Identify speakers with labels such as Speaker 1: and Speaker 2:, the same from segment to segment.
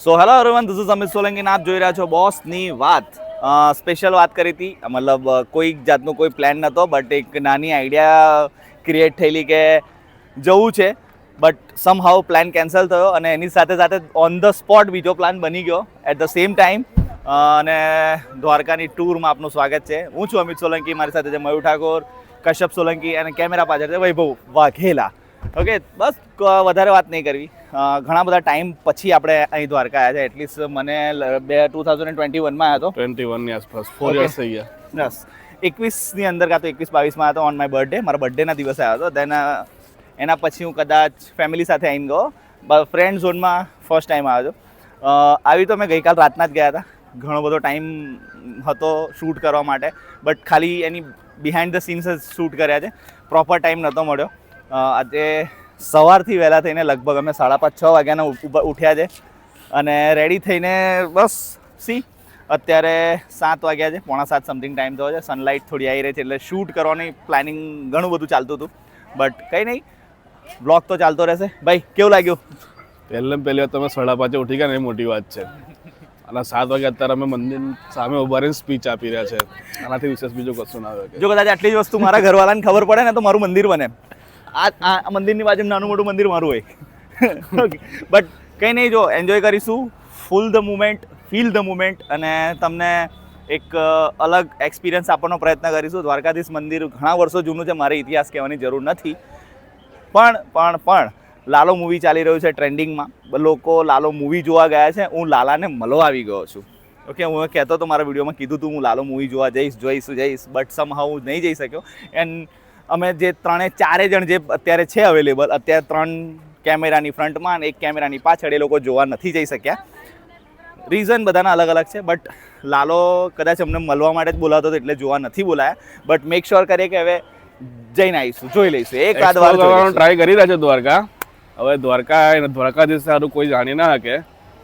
Speaker 1: So hello everyone, this is Amit Solanki. આપ જોઈ રહ્યા છો બોસની વાત. સ્પેશિયલ વાત કરી હતી, મતલબ કોઈ જાતનો કોઈ પ્લાન નહોતો, બટ એક નાની આઈડિયા ક્રિએટ થયેલી કે જવું છે, બટ સમહાઉ પ્લાન કેન્સલ થયો અને એની સાથે સાથે ઓન ધ સ્પોટ બીજો પ્લાન બની ગયો એટ ધ સેમ ટાઈમ. અને દ્વારકાની ટૂરમાં આપનું સ્વાગત છે. હું છું અમિત સોલંકી, મારી સાથે છે મયુર ઠાકોર, કશ્યપ સોલંકી અને કેમેરા પાછળ છે વૈભવ વાઘેલા. ઓકે, બસ વધારે વાત નહીં કરવી. ઘણા બધા ટાઈમ પછી આપણે અહીં દ્વારકા આવ્યા છે. એટલીસ્ટ મને 2021 આવ્યો હતો.
Speaker 2: 21 આસપાસ 4 યર્સ થઈ ગયા.
Speaker 1: બસ 21ની અંદર કાં તો 21-22 હતો ઓન માય બર્થડે. મારા બર્થડેના દિવસે આવ્યો હતો. દેન એના પછી હું કદાચ ફેમિલી સાથે આવીને ગયો. ફ્રેન્ડ ઝોનમાં ફર્સ્ટ ટાઈમ આવ્યો હતો. આવી તો મેં ગઈકાલ રાતના જ ગયા હતા. ઘણો બધો ટાઈમ હતો શૂટ કરવા માટે, બટ ખાલી એની બિહાઇન્ડ ધ સીન્સ જ શૂટ કર્યા છે. પ્રોપર ટાઈમ નહોતો મળ્યો. આજે સવારથી વહેલા થઈને લગભગ અમે 5:30-6 વાગ્યાના ઉઠ્યા છે અને રેડી થઈને બસ અત્યારે 7 વાગ્યા છે, 6:45 સમથિંગ ટાઈમ થયો છે. સનલાઇટ થોડી આવી રહી છે એટલે શૂટ કરવાની પ્લાનિંગ ઘણું બધું ચાલતું હતું, બટ કંઈ નહીં, બ્લોગ તો ચાલતો રહેશે. ભાઈ કેવું લાગ્યું?
Speaker 2: પહેલી વાર તમે 5:30 ઉઠી ગયા ને એ મોટી વાત છે. અને 7 વાગે અત્યારે અમે મંદિર સામે ઉભા રહીને સ્પીચ આપી રહ્યા છે. આનાથી વિશેષ બીજું કશું ના આવે.
Speaker 1: જો કદાચ આટલી જ વસ્તુ મારા ઘરવાળાને ખબર પડે ને તો મારું મંદિર બને. આ મંદિરની બાજુ નાનું મોટું મંદિર મારું હોય. બટ કંઈ નહીં, જો એન્જોય કરીશું, feel the moment, feel the moment, અને તમને એક અલગ એક્સપિરિયન્સ આપવાનો પ્રયત્ન કરીશું. દ્વારકાધીશ મંદિર ઘણા વર્ષો જૂનું છે, મારે ઇતિહાસ કહેવાની જરૂર નથી. પણ લાલો મૂવી ચાલી રહ્યું છે ટ્રેન્ડિંગમાં. લોકો લાલો મૂવી જોવા ગયા છે. હું લાલાને મળવા આવી ગયો છું. ઓકે, હું કહેતો તો મારા વિડીયોમાં કીધું હતું હું લાલો મૂવી જોવા જઈશ, બટ સમહાઉ હું નહીં જઈ શક્યો. એન્ડ અમે જે 3-4 જણ જે અત્યારે છે અવેલેબલ, અત્યારે 3 કેમેરાની ફ્રન્ટમાં અને 1 કેમેરાની પાછળ, એ લોકો જોવા નથી જઈ શક્યા. રીઝન બધાના અલગ અલગ છે, બટ લાલો કદાચ અમને મળવા માટે જ બોલાવતો હતો એટલે જોવા નથી બોલાયા. બટ મેક શ્યોર કરીએ કે હવે જઈને આવીશું, જોઈ લઈશું. એકાદ વાર
Speaker 2: ટ્રાય કરી રહ્યા છે દ્વારકા. હવે દ્વારકાધીશ સારું કોઈ જાણી ના શકે,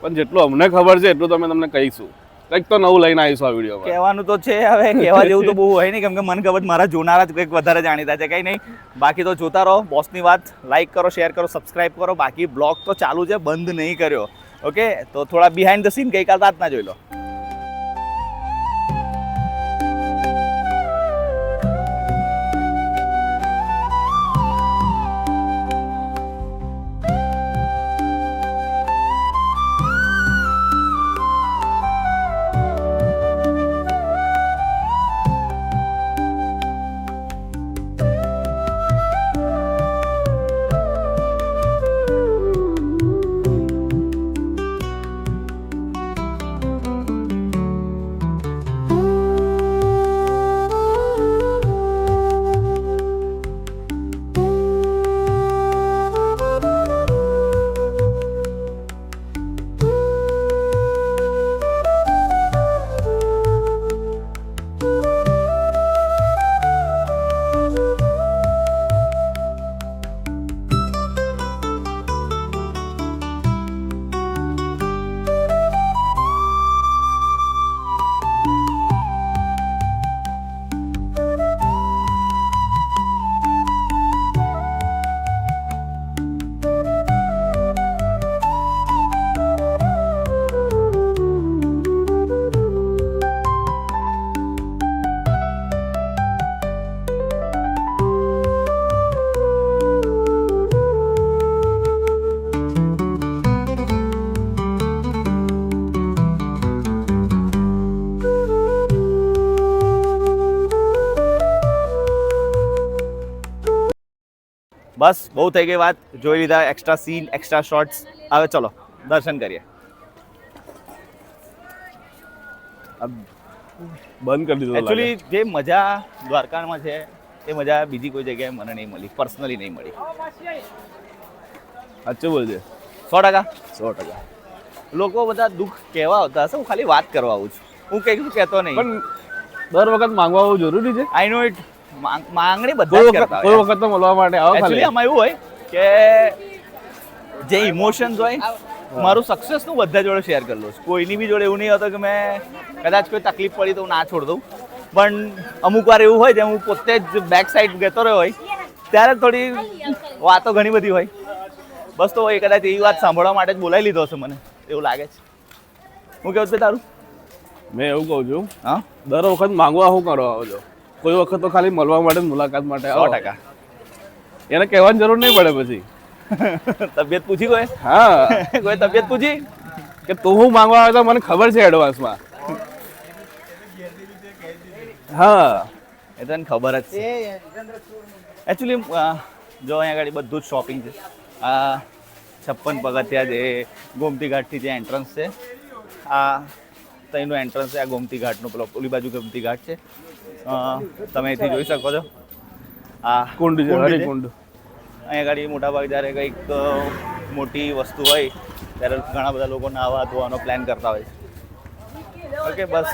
Speaker 2: પણ જેટલું અમને ખબર છે એટલું તમે તમને કહીશું. કંઈક તો નવું લઈને આવીશું આ વિડીયોમાં.
Speaker 1: કહેવાનું તો છે, હવે કહેવા જેવું તો બહુ હોય નહીં, કેમ કે મને ખબર મારા જોનારા જ કંઈક વધારે જાણીતા છે. કંઈ નહીં, બાકી તો જોતા રહો બોસની વાત. લાઈક કરો, શેર કરો, સબસ્ક્રાઈબ કરો. બાકી બ્લોગ તો ચાલુ છે, બંધ નહીં કર્યો. ઓકે, તો થોડા બિહાઇન્ડ ધ સીન ગઈકાલ રાતના જોઈ લો. બસ બહુ થઈ ગઈ વાત, જોઈ લીધા એક્સ્ટ્રા સીન, એક્સ્ટ્રા શોર્ટ્સ. હવે ચલો દર્શન કરીએ.
Speaker 2: બંધ કરી દીધું.
Speaker 1: એકચ્યુઅલી જે મજા દ્વારકામાં છે એ મજા બીજી કોઈ જગ્યાએ મને નહીં મળી, પર્સનલી નહીં મળી.
Speaker 2: સાચું બોલજે.
Speaker 1: 100%. લોકો બધા દુઃખ કહેવા આવતા હશે, હું ખાલી વાત કરવા આવું છું. હું કંઈક કહેતો નહીં.
Speaker 2: પણ દર વખત માંગવા આવવું જરૂરી છે.
Speaker 1: આઈ નો ઇટ. માંગણી બધા જ કરતા
Speaker 2: કોઈ વખત તો મળવા માટે આવો.
Speaker 1: એકચ્યુઅલી આમાં એવું હોય કે જે ઇમોશન્સ હોય, મારું સક્સેસનું બધા જોડે શેર કરેલું છે. કોઈની બી જોડે એવું નહીં હોતું કે મેં કદાચ કોઈ તકલીફ પડી તો હું ના છોડ દઉં, પણ અમુક વાર એવું હોય જેમ હું પોતે જ બેક સાઈડ જતો રહ્યો હોય ત્યારે થોડી વાતો ઘણી બધી હોય. બસ તો એ કદાચ એવી વાત સાંભળવા માટે જ બોલાવી લીધો હશે મને એવું લાગે છે. હું કેવું છે તારું?
Speaker 2: મેં એવું કહું છું,
Speaker 1: હા,
Speaker 2: દર વખત માંગવા શું કરવા આવો છો? કોઈ વખત તો ખાલી મળવા માટે મુલાકાત માટે આવો.
Speaker 1: 100%.
Speaker 2: એને કહેવાની જરૂર નહીં પડે પછી.
Speaker 1: તબિયત પૂછી કોઈ?
Speaker 2: હા,
Speaker 1: કોઈ તબિયત પૂછી?
Speaker 2: કે તું હું માંગવા આવ્યો તો મને ખબર છે એડવાન્સમાં. હા,
Speaker 1: એ તો એને ખબર જ છે. એકચ્યુઅલી જો અહીંયા આગળ બધું જ શોપિંગ છે. આ 56 પગથિયા જે ગોમતી ઘાટથી જે એન્ટ્રન્સ છે, આ ત્યાંનું એન્ટ્રન્સ છે. આ ગોમતી ઘાટનું પેલો ઓલી બાજુ ગોમતી ઘાટ છે. તમે અહીંથી જોઈ શકો છો. આ
Speaker 2: કુંડ છે, હરિકુંડ.
Speaker 1: અહીંયા આગળ મોટા ભાગે જ્યારે કંઈક મોટી વસ્તુ હોય ત્યારે ઘણા બધા લોકો નાહવા ધોવાનો પ્લાન કરતા હોય છે. ઓકે, બસ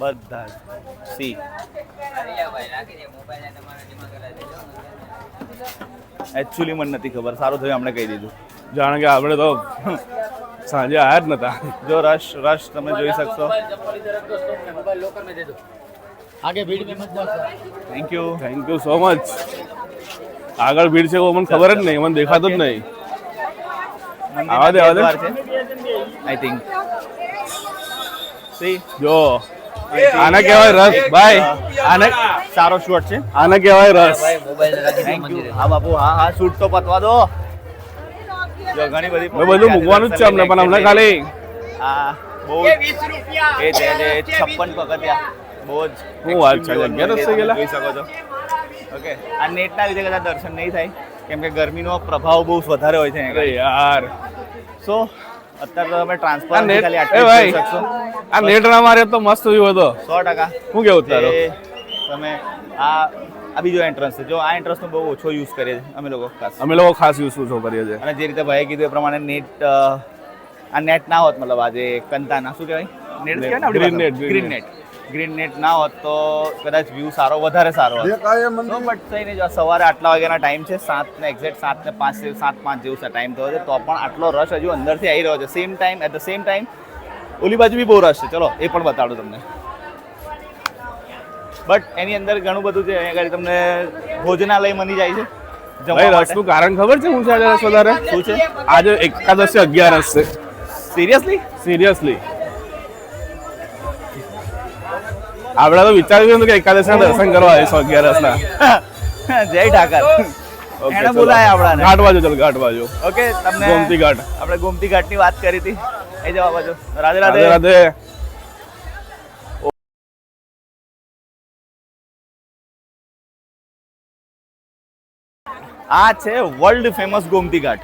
Speaker 1: બધા સી એકચ્યુઅલી મને નથી ખબર. સારું થયું અમને કહી દીધું.
Speaker 2: જાણે કે આપણે તો સાંજે આયા જ નતા.
Speaker 1: જો રશ તમે જોઈ શકશો. Thank you.
Speaker 2: Thank you so much. આગળ ભીડ છે મને ખબર જ નહીં, મને દેખાતો જ નહીં. આવા દે
Speaker 1: આઈ થિંક સી
Speaker 2: જો આને કહેવાય રસ ભાઈ.
Speaker 1: આને સારો શોટ છે.
Speaker 2: આને કહેવાય રસ.
Speaker 1: Thank you. હા બાપુ, હા શૂટ તો પતવા દો. જો ઘણી બધી
Speaker 2: બધું મૂકવાનું જ છે અમને, પણ અમને ખાલી
Speaker 1: આ બહુ એ છે જે 56 પગથિયા બહુ જ
Speaker 2: શું વાત છે, જગ્યા રસ્તે ગયેલા
Speaker 1: જોઈ શકો છો. ઓકે, આ નેટના લીધે કદાચ દર્શન નહીં થાય કેમ કે ગરમીનો પ્રભાવ બહુ વધારે હોય છે.
Speaker 2: અરે યાર,
Speaker 1: સો અત્યારે તો તમે ટ્રાન્સફર
Speaker 2: આ નેટ
Speaker 1: ખાલી
Speaker 2: એ
Speaker 1: આટલું
Speaker 2: ભાઈ
Speaker 1: જોઈ શકશો.
Speaker 2: આ નેટ ના મારે તો મસ્ત થયું હતો.
Speaker 1: 100%.
Speaker 2: શું કેવું તારો?
Speaker 1: જે તમે આ બીજો એન્ટ્રન્સ છે. જો આ એન્ટ્રન્સનો બહુ ઓછો યુઝ કરીએ છીએ અમે લોકો ખાસ.
Speaker 2: અમે લોકો ખાસ યુઝ કરીએ છીએ.
Speaker 1: અને જે રીતે ભાઈએ કીધું એ પ્રમાણે નેટ આ નેટ ના હોત, મતલબ આજે કંતાના શું કહેવાય નેટ કહેવાય ને
Speaker 2: Green net,
Speaker 1: ગ્રીન નેટ ના હોત તો કદાચ વ્યૂ વધારે સારો હોત. બટ થઈ નહીં. જો સવારે આટલા વાગ્યાના ટાઈમ છે, 7 ને એક્ઝેક્ટ 7:05 જેવું ટાઈમ થયો છે, તો પણ આટલો રશ હજુ અંદરથી આવી રહ્યો છે. એટ ધ સેમ ટાઈમ ઓલી બાજુ બી બહુ રશ છે. ચલો એ પણ બતાડું તમને. બટ એની અંદર ઘણું બધું છે. અહીંયા આગળ તમને ભોજનાલય મળી જાય છે.
Speaker 2: ભાઈ રસનું કારણ ખબર છે હું છે આજે રસ વધારે?
Speaker 1: શું છે?
Speaker 2: આજે એકાદશી 11 છે.
Speaker 1: સિરિયસલી
Speaker 2: આપણે તો વિચાર્યું હતું કે એકાદશી દર્શન કરવા આવીશું 11 ના.
Speaker 1: જય ઠાકર. એને બોલાય આપણાને.
Speaker 2: ઘાટ બાજુ ચાલ, ઘાટ બાજુ.
Speaker 1: ઓકે, તમને
Speaker 2: ગોમતી ઘાટ.
Speaker 1: આપણે ગોમતી ઘાટની વાત કરી હતી. એ જવા બાજુ. રાધે
Speaker 2: રાધે
Speaker 1: રાધે.
Speaker 2: રાધે.
Speaker 1: આ છે વર્લ્ડ ફેમસ ગોમતી ઘાટ.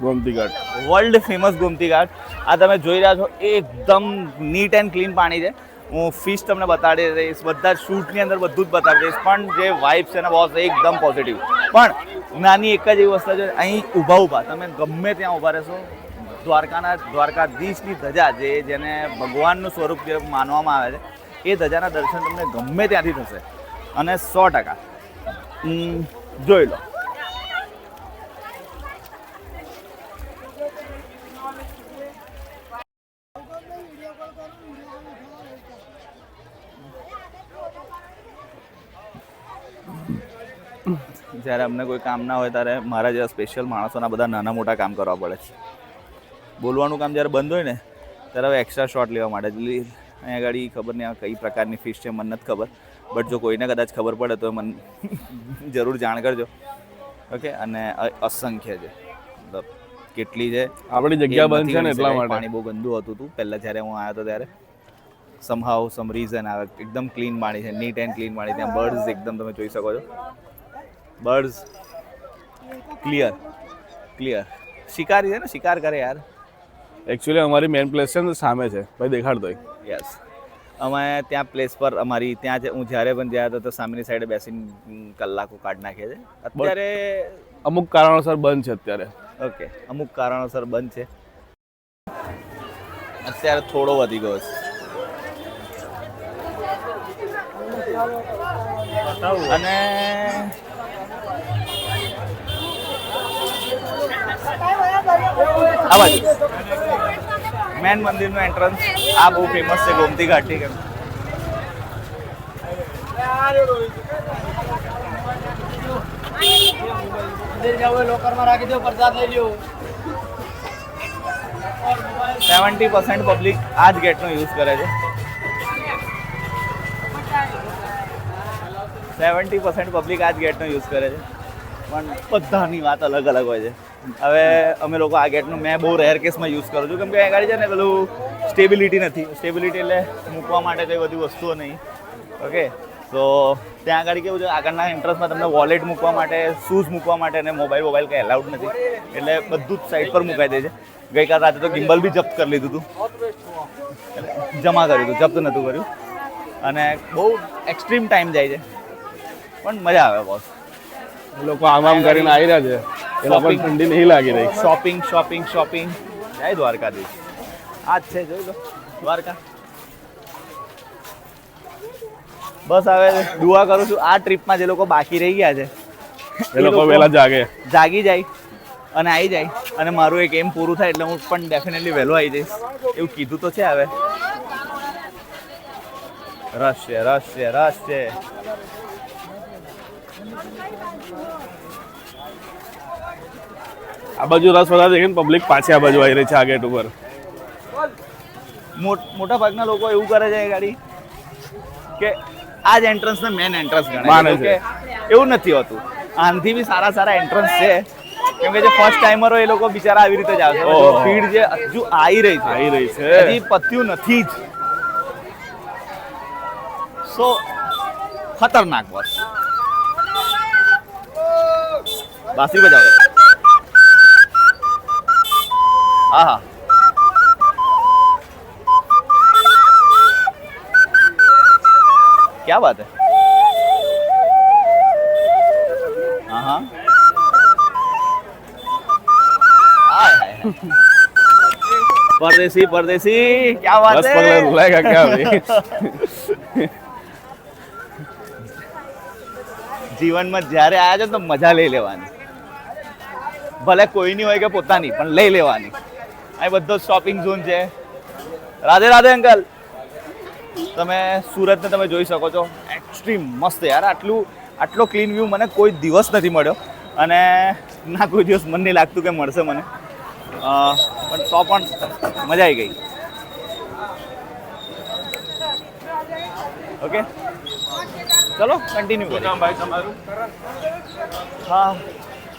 Speaker 2: ગોમતી ઘાટ
Speaker 1: વર્લ્ડ ફેમસ ગોમતી ઘાટ. આ તમે જોઈ રહ્યા છો, એકદમ નીટ એન્ડ ક્લીન પાણી છે. હું ફિશ તમને બતાડી દઈશ, બધા શૂટની અંદર બધું જ બતાડી દઈશ. પણ જે વાઇબ છે ને બોસ, એકદમ પોઝિટિવ. પણ નાની એક જ એવી વસ્તુ છે, અહીં ઊભા તમે ગમે ત્યાં ઊભા રહેશો, દ્વારકાધીશની ધજા જેને ભગવાનનું સ્વરૂપ જે માનવામાં આવે છે, એ ધજાના દર્શન તમને ગમે ત્યાંથી થશે. અને 100% જોઈ લો. જ્યારે અમને કોઈ કામ ના હોય ત્યારે મારા જેવા સ્પેશિયલ માણસોના બધા નાના મોટા કામ કરવા પડે છે. બોલવાનું કામ જ્યારે બંધ હોય ને ત્યારે હવે એક્સ્ટ્રા શોટ લેવા માટે અહીંયા આગળ ખબર નહીં કઈ પ્રકારની ફિશ છે, મને નથી ખબર. બટ જો કોઈને કદાચ ખબર પડે તો મને જરૂર જાણ કરજો. ઓકે, અને અસંખ્ય છે, મતલબ કેટલી છે.
Speaker 2: આપણી જગ્યા બંધ છે ને એટલા માટે.
Speaker 1: પાણી બહુ ગંદુ હતું પહેલાં જ્યારે હું આવ્યો હતો ત્યારે. સમ રીઝન આવે, એકદમ ક્લીન પાણી છે, નીટ એન્ડ ક્લીન પાણી. ત્યાં બર્ડ્સ એકદમ તમે જોઈ શકો છો, બર્ડ્સ ક્લિયર. શિકારી છે ને, શિકાર કરે યાર.
Speaker 2: એકચ્યુઅલી અમારી મેન પ્લેસ છે ને સામે છે ભાઈ, દેખાડતો.
Speaker 1: યસ, અમે ત્યાં પ્લેસ પર અમારી ત્યાં હું જ્યારે પણ ગયા હતો તો સામેની સાઈડે બેસીને કલાકો કાઢ નાખીએ છે. અત્યારે
Speaker 2: અમુક કારણોસર બંધ છે અત્યારે.
Speaker 1: ઓકે, અમુક કારણોસર બંધ છે. અત્યારે થોડો વધી ગયો છે. અને આ બાજુ મેન મંદિરનું એન્ટ્રન્સ આ બહુ ફેમસ છે ગોમતી ઘાટની.
Speaker 3: લોકરમાં રાખી દો, પ્રસાદ લઈ લ્યો.
Speaker 1: 70% પબ્લિક આ જ ગેટનો યુઝ કરે છે. 70% પબ્લિક આ જ ગેટનો યુઝ કરે છે, પણ બધાની વાત અલગ અલગ હોય છે. હવે અમે લોકો આ ગેટનું મેં બહુ રેર કેસમાં યુઝ કરું છું, કેમ કે આગળ છે ને પેલું સ્ટેબિલિટી નથી. સ્ટેબિલિટી એટલે મૂકવા માટે કંઈ બધી વસ્તુઓ નહીં. ઓકે, તો ત્યાં આગળ કેવું છે, આગળના એન્ટ્રન્સમાં તમને વોલેટ મૂકવા માટે, શૂઝ મૂકવા માટે અને મોબાઈલ કંઈ એલાઉડ નથી, એટલે બધું જ સાઈડ પર મુકાઈ દે છે. ગઈકાલ રાતે તો ગિમ્બલ બી જપ્ત કરી લીધું હતું, જમા કર્યું હતું, જપ્ત નહોતું કર્યું. અને બહુ એક્સ્ટ્રીમ ટાઈમ જાય છે, પણ મજા આવે બોસ.
Speaker 2: એ લોકો આમ આમ કરીને આવી રહ્યા છે, એ લોકો ઠંડી નહીં લાગી રહી.
Speaker 1: Shopping shopping shopping. જય દ્વારકાધીશ. આ જ છે, જોઈ લો દ્વારકા. બસ હવે દુઆ કરું છું આ ટ્રીપમાં જે લોકો બાકી રહી ગયા છે
Speaker 2: એ લોકો વહેલા
Speaker 1: જાગી જાય અને આવી જાય, અને મારું એક એમ પૂરું થાય એટલે હું પણ ડેફિનેટલી વહેલો આવી જઈશ એવું કીધું તો છે. હવે રશ છે, રશ છે, રશ છે.
Speaker 2: આ બાજુ રસ વધારે દેખીને પબ્લિક પાછી આ બાજુ આવી રહી છે આ ગેટ ઉપર.
Speaker 1: મોટા ભાગના લોકો એવું કરે છે એ ગાડી કે આ જ એન્ટ્રન્સને મેન એન્ટ્રન્સ
Speaker 2: માને
Speaker 1: ગણે છે. એવું નથી હોતું. આનાથી બી સારા સારા એન્ટ્રન્સ છે, કેમ કે જે ફર્સ્ટ ટાઈમરો એ લોકો બિચારા આવી રીતે જ આવશે. ભીડ જે હજુ આવી રહી છે, હજી પત્યું નથી જ. સો ખતરનાક બસ. બાસરી બજાવો. હા હા, क्या बात है. हाँ हाँ, परदेसी परदेसी, क्या बात
Speaker 2: बस
Speaker 1: है.
Speaker 2: पगला रुलाएगा क्या अभी?
Speaker 1: જીવનમાં જ્યારે આવ્યા છે તો મજા લઈ લેવાની, ભલે કોઈની હોય કે પોતાની, પણ લઈ લેવાની. આ બધો શોપિંગ ઝોન છે. રાધે રાધે અંકલ. તમે સુરતને તમે જોઈ શકો છો, એક્સ્ટ્રીમ મસ્ત યાર. આટલો ક્લીન વ્યૂ મને કોઈ દિવસ નથી મળ્યો, અને ના કોઈ દિવસ મને નહીં લાગતું કે મળશે મને, પણ તો પણ મજા આવી ગઈ. ઓકે, ચલો કન્ટિન્યુ કરીએ.
Speaker 2: ભાઈ તમારું
Speaker 1: હા,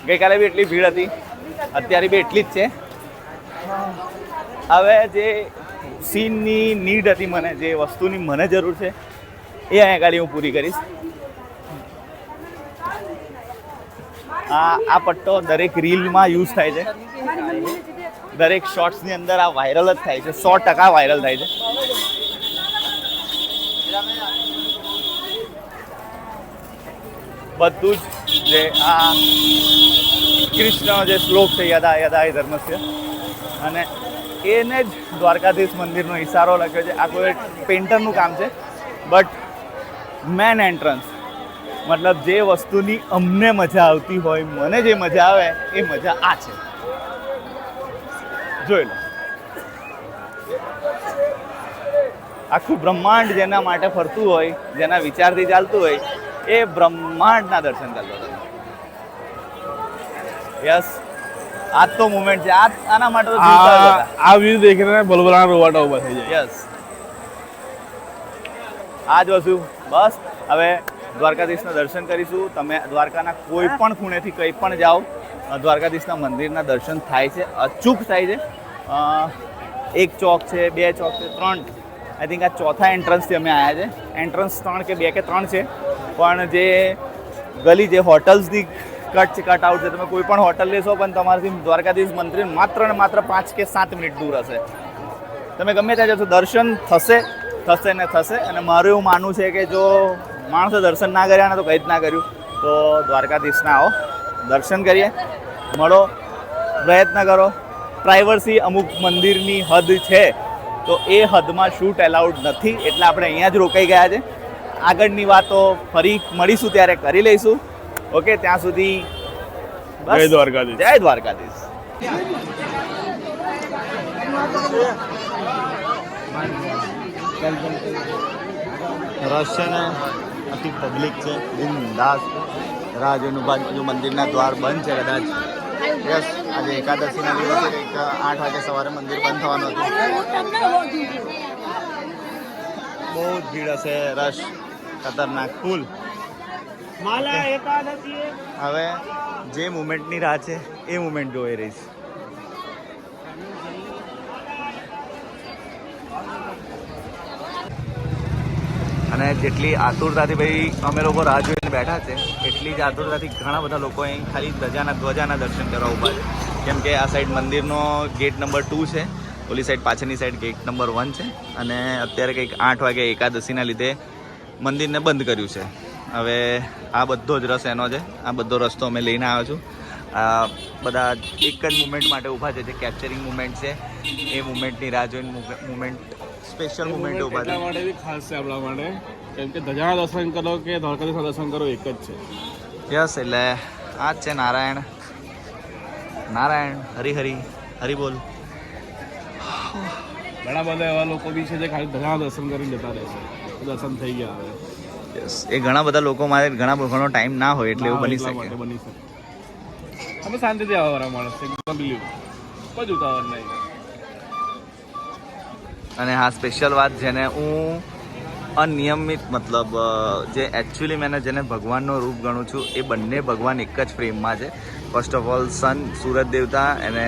Speaker 1: ગઈકાલે બી એટલી ભીડ હતી, અત્યારે બી એટલી જ છે. હવે જે સીનની નીડ હતી મને, જે વસ્તુની મને જરૂર છે, એ અહીંયા ગાડી હું પૂરી કરીશ. આ પટ્ટો દરેક રીલમાં યુઝ થાય છે, દરેક શોર્ટ્સની અંદર આ વાયરલ જ થાય છે, 100% વાયરલ થાય છે. બધું જ જે આ કૃષ્ણ જે શ્લોક છે, યદા યદા એ ધર્મસ્ય, અને એને જ દ્વારકાધીશ મંદિરનો ઇશારો લખ્યો છે. આ કોઈ પેઇન્ટરનું કામ છે, બટ મેન એન્ટ્રન્સ, મતલબ જે વસ્તુની અમને મજા આવતી હોય, મને જે મજા આવે એ મજા આ છે. જોઈ લો, આખું બ્રહ્માંડ જેના માટે ફરતું હોય, જેના વિચારથી ચાલતું હોય, એ બ્રહ્માંડના દર્શન કરતો હતો. યસ, આ તો મુમેન્ટ છે. આના માટે તો જીવતા જ હતા.
Speaker 2: આ વ્યૂ દેખીને બલબલાના રોવાટા ઉભા થઈ જાય.
Speaker 1: યસ, આ જ વસ્તુ. બસ હવે દ્વારકાધીશના દર્શન કરીશું. તમે દ્વારકાના કોઈ પણ ખૂણેથી કંઈ પણ જાઓ, દ્વારકાધીશના મંદિરના દર્શન થાય છે, અચૂક થાય છે. એક ચોક છે, 2 ચોક છે, 3, આઈ થિંક આ ચોથા એન્ટ્રન્સથી અમે આવ્યા છે. એન્ટ્રન્સ 3 કે 2 કે 3 છે, પણ જે ગલી જે હોટલ્સની કટ આઉટ છે, તમે કોઈ પણ હોટલ લેશો પણ તમારાથી દ્વારકાધીશ મંદિર માત્ર ને માત્ર 5 કે 7 મિનિટ દૂર હશે. તમે ગમે ત્યાં જશો, દર્શન થશે ને થશે. અને મારું એવું માનવું છે કે જો માણસે દર્શન ના કર્યા ને તો કંઈ જ ના કર્યું, તો દ્વારકાધીશના આવો, દર્શન કરીએ, મળો, પ્રયત્ન કરો. પ્રાઇવસી અમુક મંદિરની હદ છે, તો એ હદમાં શૂટ એલાઉડ નથી, એટલે આપણે અહીંયા જ રોકાઈ ગયા છે. આગળની વાતો ફરી મળીશું ત્યારે કરી લઈશું. ઓકે, ત્યાં સુધી
Speaker 2: જય દ્વારકાધીશ.
Speaker 1: જય દ્વારકાધીશ. રશ છે ને, આખી પબ્લિક છે, બિંદાસ રાહ જોઈને ઊભા છું. મંદિરના દ્વાર બંધ છે કદાચ. યસ, આજે એકાદશીના દિવસે કંઈક 8 વાગે સવારે મંદિર બંધ થવાનું હતું. બહુ જ ભીડ હશે, રશ ખતરનાક ફૂલ. હવે જે મુમેન્ટની રાહ છે એ મુમેન્ટ જોઈ રહીશ. અને જેટલી આતુરતાથી ભાઈ અમે લોકો રાહ જોઈને બેઠા છે, એટલી જ આતુરતાથી ઘણા બધા લોકો અહીં ખાલી ધ્વજાના દર્શન કરવા ઊભા છે. કેમ કે આ સાઈડ મંદિરનો ગેટ નંબર 2 છે, ઓલી સાઈડ પાછળની સાઈડ ગેટ નંબર 1 છે. અને અત્યારે કંઈક 8 વાગે એકાદશીના લીધે મંદિરને બંધ કર્યું છે. હવે આ બધો જ રસ એનો છે. આ બધો રસ્તો અમે લઈને આવ્યો છું. આ બધા એક જ મુમેન્ટ માટે ઊભા છે, જે કેપ્ચરિંગ મુમેન્ટ છે. એ મુમેન્ટની રાહ જોઈને મુમેન્ટ સ્પેશિયલ મુમેન્ટ ઊભા છે.
Speaker 2: એટલા માટે બી ખાસ છે આપણા માટે, કેમ કે ધજાના દર્શન કરો કે દ્વારકાધીશના દર્શન કરો એક જ છે.
Speaker 1: યસ, એટલે આ જ છે નારાયણ નારાયણ, હરિ હરિ હરિ બોલ.
Speaker 2: ઘણા બધા એવા લોકો બી છે જે ખાલી ધજાના દર્શન કરીને જતા રહે છે. દર્શન થઈ ગયા હવે.
Speaker 1: યસ, એ ઘણા બધા લોકો માટે ઘણો ટાઈમ ના હોય એટલે એવું બની
Speaker 2: એટલા
Speaker 1: શકે.
Speaker 2: માટે બની શકે. અમે શાંતિથી આવવાના માણસ છે, બિલીવ બધું ઉતાવળ નહીં.
Speaker 1: અને હા, સ્પેશિયલ વાત જેને હું અનિયમિત મતલબ જે એકચ્યુઅલી મેં જેને ભગવાનનો રૂપ ગણું છું, એ બંને ભગવાન એક જ ફ્રેમમાં છે. ફર્સ્ટ ઓફ ઓલ સન, સૂરજ દેવતા, અને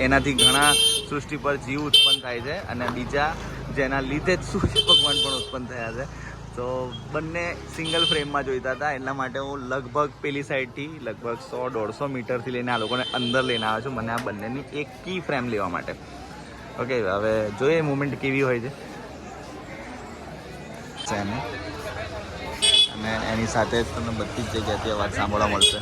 Speaker 1: એનાથી ઘણા સૃષ્ટિ પર જીવ ઉત્પન્ન થાય છે. અને બીજા જેના લીધે જ સૂર્ય ભગવાન પણ ઉત્પન્ન થયા છે. તો બંને સિંગલ ફ્રેમમાં જોઈતા હતા. એટલા માટે હું લગભગ પેલી સાઈડથી લગભગ 100-150 મીટરથી લઈને આ લોકોને અંદર લઈને આવ્યો છું, મને આ બંનેની એક કી ફ્રેમ લેવા માટે. ઓકે, હવે જોઈએ મુમેન્ટ કેવી હોય છે. અને એની સાથે જ તમને બધી જ જગ્યાથી અવાજ સાંભળવા મળશે.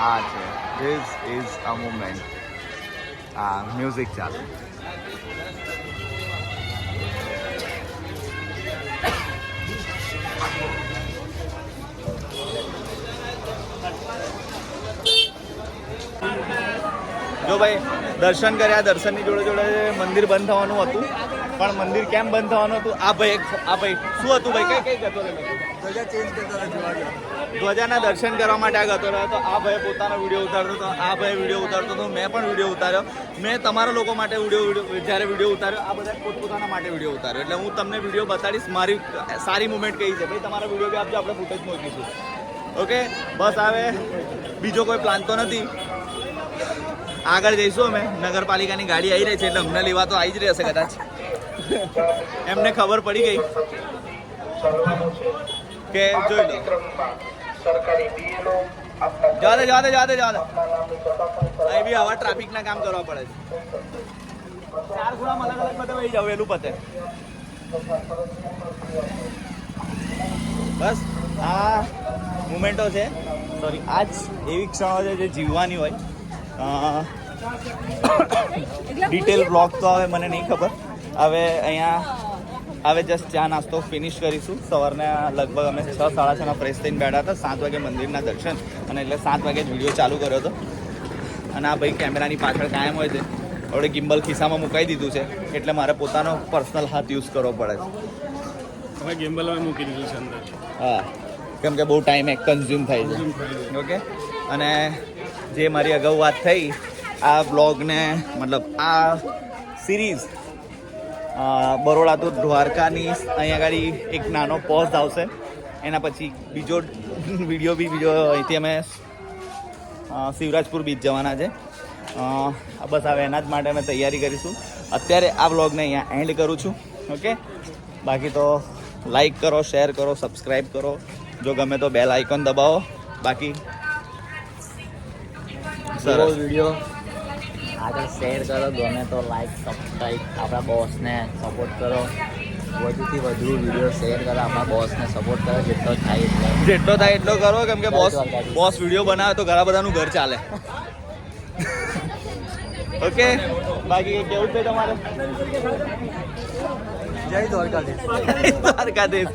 Speaker 1: આ છે, ધીસ ઇઝ અ મુમેન્ટ. આ મ્યુઝિક ચાલે. જો ભાઈ, દર્શન કર્યા, દર્શનની જોડે જોડે મંદિર બંધ થવાનું હતું. પણ મંદિર કેમ બંધ થવાનું હતું? આ ભાઈ શું હતું ભાઈ? કઈ ગતો રહ્યો? ધ્વજા ચેન્જ કરતો રહ્યો. ધ્વજાના દર્શન કરવા માટે આ ગતો રહ્યો. તો આ ભાઈ પોતાનો વિડીયો ઉતારતો હતો, આ ભાઈ વિડીયો ઉતારતો હતો, મેં પણ વિડીયો ઉતાર્યો. મેં તમારા લોકો માટે જ્યારે વિડીયો ઉતાર્યો, આ બધા પોતપોતાના માટે વિડીયો ઉતાર્યો. એટલે હું તમને વિડીયો બતાડીશ મારી સારી મુમેન્ટ કઈ છે. ભાઈ તમારા વિડીયો બી આપજો, આપણે ફૂટેજ મૂકીશું. ઓકે, બસ હવે બીજો કોઈ પ્લાન તો નથી. આગળ જઈશું અમે. નગરપાલિકાની ગાડી આવી રહી છે, એટલે અમને લેવા તો આવી જ રહેશે કદાચ. એમને ખબર પડી ગઈ કે જોઈ લો. જવા દે અહીં બી આવા ટ્રાફિકના કામ કરવા પડે છે. 4 ખૂણામાં અલગ બધા વહી જાવ, વહેલું પતે. બસ આ મુમેન્ટો છે, સોરી, આ જ એવી ક્ષણો છે જે જીવવાની હોય. ડિટેલ બ્લોગ તો હવે મને નહીં ખબર. હવે અહીંયા જસ્ટ ચા નાસ્તો ફિનિશ કરીશું. સવારના લગભગ અમે 6-6:30 ફ્રેશ થઈને બેઠા હતા. 7 વાગે મંદિરના દર્શન, અને એટલે 7 વાગે જ વિડીયો ચાલુ કર્યો હતો. અને આ ભાઈ કેમેરાની પાછળ કાયમ હોય છે. હવે ગિમ્બલ ખિસ્સામાં મુકાઈ દીધું છે, એટલે મારે પોતાનો પર્સનલ હાથ યુઝ કરવો પડે છે.
Speaker 2: હવે ગિમ્બલ મૂકી દીધું છે અંદર.
Speaker 1: હા, કેમ કે બહુ ટાઈમ કન્ઝ્યુમ થાય છે. ઓકે, અને જે મારી અગાઉ વાત થઈ, આ બ્લોગને મતલબ આ સિરીઝ બરોડા તો દ્વારકાની અહીંયા આગળ એક નાનો પોઝ આવશે. એના પછી બીજો વિડીયો અહીંથી અમે શિવરાજપુર બીચ જવાના છે. બસ હવે એના જ માટે અમે તૈયારી કરીશું. અત્યારે આ બ્લોગને અહીંયા એન્ડ કરું છું. ઓકે, બાકી તો લાઈક કરો, શેર કરો, સબસ્ક્રાઈબ કરો. જો ગમે તો બેલ આઇકોન દબાવો. બાકી
Speaker 4: સરસ વિડીયો આગળ શેર કરો, ગમે તો લાઈક સબસ્ક્રાઈબ, આપણા બોસને સપોર્ટ કરો. વધુથી વધુ વિડીયો શેર કરો, આપણા બોસને સપોર્ટ કરો. જેટલો થાય
Speaker 1: એટલો કરો, કેમ કે બોસ વિડીયો બનાવે તો ઘણા બધાનું ઘર ચાલે. ઓકે, બાકી કેવું છે તમારે?
Speaker 3: જય દ્વારકાધીશ.
Speaker 1: દ્વારકાધીશ.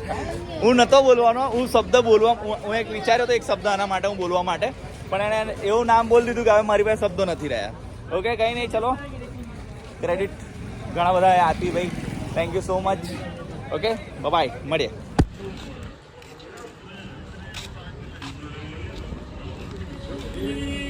Speaker 1: હું નહોતો બોલવાનો, હું શબ્દ બોલવા, હું એક વિચાર્યો તો એક શબ્દ આના માટે હું બોલવા માટે, પણ એને એવું નામ બોલી દીધું કે હવે મારી પાસે શબ્દો નથી રહ્યા. ઓકે, કંઈ નહીં, ચલો ક્રેડિટ ઘણા બધા આપી ભાઈ. Thank you so much. Okay, bye, મળીએ. છે